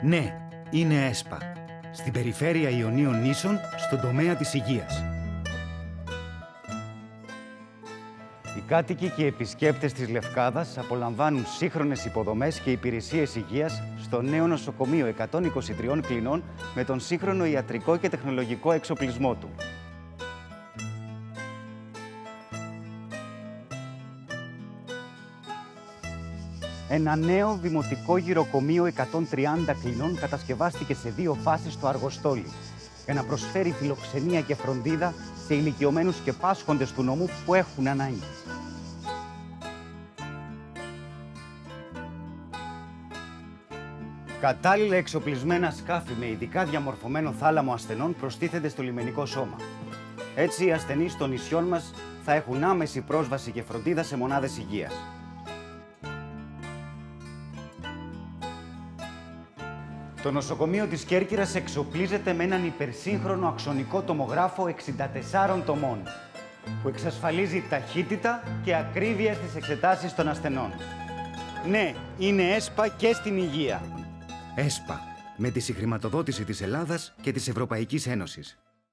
Ναι, είναι ΕΣΠΑ. Στην περιφέρεια Ιωνίων Νήσων, στον τομέα της υγείας. Οι κάτοικοι και οι επισκέπτες της Λευκάδας απολαμβάνουν σύγχρονες υποδομές και υπηρεσίες υγείας στο νέο νοσοκομείο 123 κλινών με τον σύγχρονο ιατρικό και τεχνολογικό εξοπλισμό του. Ένα νέο δημοτικό γυροκομείο 130 κλινών κατασκευάστηκε σε 2 φάσεις στο Αργοστόλι για να προσφέρει φιλοξενία και φροντίδα σε ηλικιωμένους και πάσχοντες του νομού που έχουν ανάγκη. Κατάλληλα εξοπλισμένα σκάφη με ειδικά διαμορφωμένο θάλαμο ασθενών προστίθενται στο λιμενικό σώμα. Έτσι, οι ασθενείς των νησιών μας θα έχουν άμεση πρόσβαση και φροντίδα σε μονάδες υγείας. Το νοσοκομείο της Κέρκυρας εξοπλίζεται με έναν υπερσύγχρονο αξονικό τομογράφο 64 τομών, που εξασφαλίζει ταχύτητα και ακρίβεια στις εξετάσεις των ασθενών. Ναι, είναι ΕΣΠΑ και στην υγεία. ΕΣΠΑ, με τη συγχρηματοδότηση της Ελλάδας και της Ευρωπαϊκής Ένωσης.